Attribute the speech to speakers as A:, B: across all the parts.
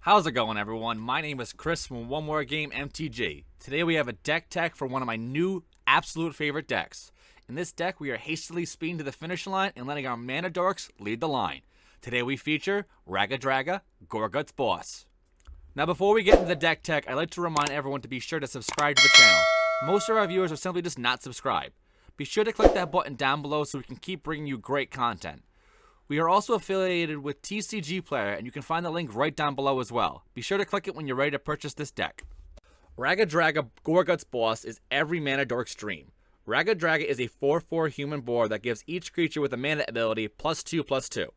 A: How's it going, everyone? My name is Chris from One More Game MTG. Today we have a deck tech for one of my new absolute favorite decks. In this deck, we are hastily speeding to the finish line and letting our mana dorks lead the line. Today we feature Raggadragga, Goreguts Boss. Now before we get into the deck tech, I'd like to remind everyone to be sure to subscribe to the channel. Most of our viewers are simply just not subscribed. Be sure to click that button down below so we can keep bringing you great content. We are also affiliated with TCG Player, and you can find the link right down below as well. Be sure to click it when you're ready to purchase this deck. Raggadragga Goreguts Boss is every mana dork's dream. Raggadragga is a 4/4 human board that gives each creature with a mana ability +2/+2,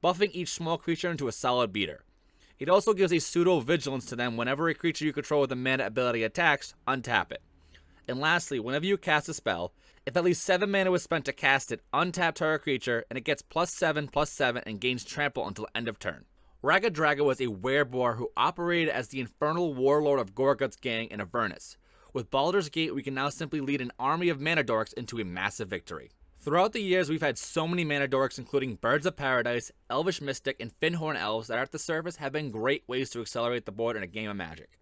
A: buffing each small creature into a solid beater. It also gives a pseudo vigilance to them whenever a creature you control with a mana ability attacks, untap it. And lastly, whenever you cast a spell, if at least 7 mana was spent to cast it, untap target creature, and it gets +7/+7 and gains trample until end of turn. Raggadragga was a wereboar who operated as the infernal warlord of Goreguts' gang in Avernus. With Baldur's Gate, we can now simply lead an army of mana dorks into a massive victory. Throughout the years, we've had so many mana dorks, including Birds of Paradise, Elvish Mystic, and Finhorn Elves that at the surface have been great ways to accelerate the board in a game of Magic.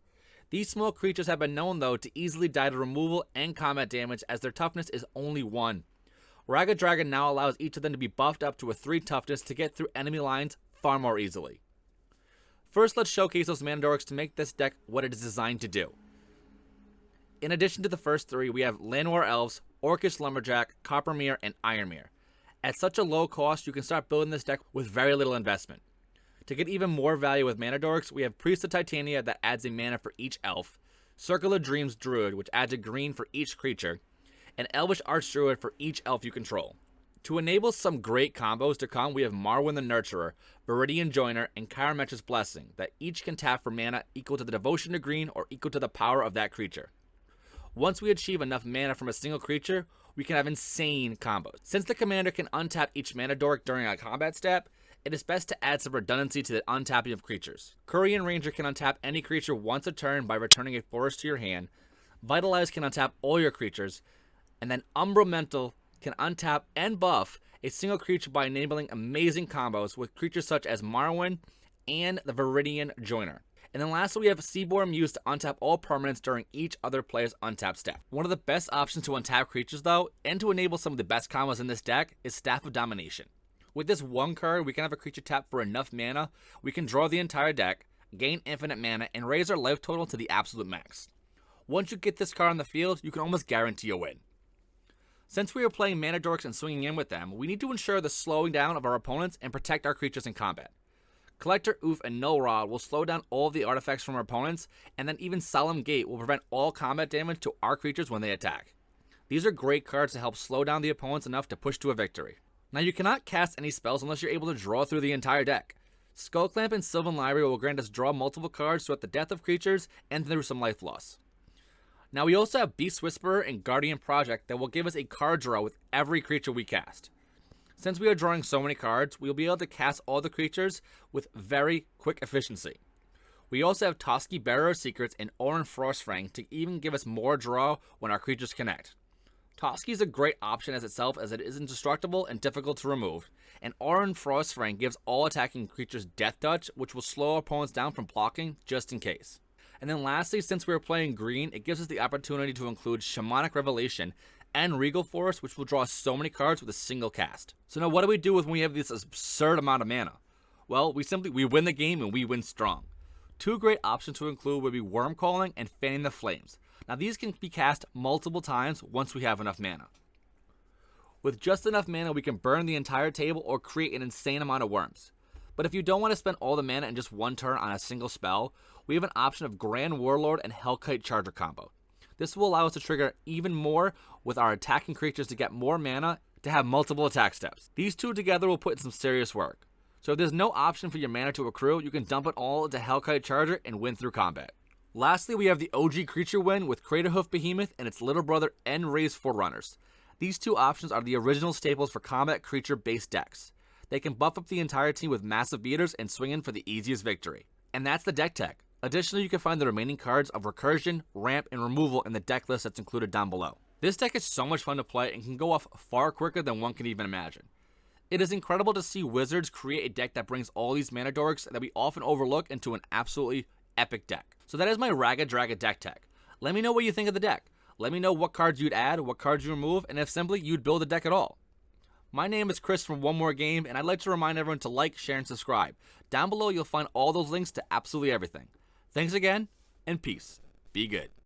A: These small creatures have been known, though, to easily die to removal and combat damage as their toughness is only 1. Raggadragga now allows each of them to be buffed up to a 3 toughness to get through enemy lines far more easily. First, let's showcase those mana dorks to make this deck what it is designed to do. In addition to the first 3, we have Llanowar Elves, Orcish Lumberjack, Coppermere, and Ironmere. At such a low cost, you can start building this deck with very little investment. To get even more value with mana dorks, we have Priest of Titania that adds a mana for each elf, Circle of Dreams Druid, which adds a green for each creature, and Elvish Archdruid for each elf you control. To enable some great combos to come, we have Marwyn the Nurturer, Viridian Joiner, and Karametra's Blessing that each can tap for mana equal to the devotion to green or equal to the power of that creature. Once we achieve enough mana from a single creature, we can have insane combos. Since the commander can untap each mana dork during a combat step, it is best to add some redundancy to the untapping of creatures. Korean Ranger can untap any creature once a turn by returning a forest to your hand. Vitalize can untap all your creatures. And then Umbramental can untap and buff a single creature by enabling amazing combos with creatures such as Marwyn and the Viridian Joiner. And then lastly, we have Seaborn Muse to untap all permanents during each other player's untap step. One of the best options to untap creatures, though, and to enable some of the best combos in this deck, is Staff of Domination. With this one card, we can have a creature tap for enough mana, we can draw the entire deck, gain infinite mana, and raise our life total to the absolute max. Once you get this card on the field, you can almost guarantee a win. Since we are playing mana dorks and swinging in with them, we need to ensure the slowing down of our opponents and protect our creatures in combat. Collector Oof and Null Rod will slow down all of the artifacts from our opponents, and then even Solemn Gate will prevent all combat damage to our creatures when they attack. These are great cards to help slow down the opponents enough to push to a victory. Now, you cannot cast any spells unless you're able to draw through the entire deck. Skullclamp and Sylvan Library will grant us draw multiple cards throughout the death of creatures and through some life loss. Now, we also have Beast Whisperer and Guardian Project that will give us a card draw with every creature we cast. Since we are drawing so many cards, we will be able to cast all the creatures with very quick efficiency. We also have Toski Bearer of Secrets and Orin Frostfang to even give us more draw when our creatures connect. Toski is a great option as itself as it is indestructible and difficult to remove, and Orin Frostfang gives all attacking creatures Death Touch, which will slow opponents down from blocking just in case. And then lastly, since we are playing green, it gives us the opportunity to include Shamanic Revelation and Regal Forest, which will draw so many cards with a single cast. So now what do we do when we have this absurd amount of mana? Well, we win the game and we win strong. 2 great options to include would be Worm Calling and Fanning the Flames. Now these can be cast multiple times once we have enough mana. With just enough mana, we can burn the entire table or create an insane amount of worms. But if you don't want to spend all the mana in just one turn on a single spell, we have an option of Grand Warlord and Hellkite Charger combo. This will allow us to trigger even more with our attacking creatures to get more mana to have multiple attack steps. These two together will put in some serious work. So if there's no option for your mana to accrue, you can dump it all into Hellkite Charger and win through combat. Lastly, we have the OG creature win with Craterhoof Behemoth and its little brother End-Raze Forerunners. These two options are the original staples for combat creature-based decks. They can buff up the entire team with massive beaters and swing in for the easiest victory. And that's the deck tech. Additionally, you can find the remaining cards of Recursion, Ramp, and Removal in the deck list that's included down below. This deck is so much fun to play and can go off far quicker than one can even imagine. It is incredible to see Wizards create a deck that brings all these mana dorks that we often overlook into an absolutely epic deck. So that is my Raggadragga deck tech. Let me know what you think of the deck. Let me know what cards you'd add, what cards you remove, and if simply you'd build a deck at all. My name is Chris from One More Game, and I'd like to remind everyone to like, share, and subscribe. Down below, you'll find all those links to absolutely everything. Thanks again, and peace. Be good.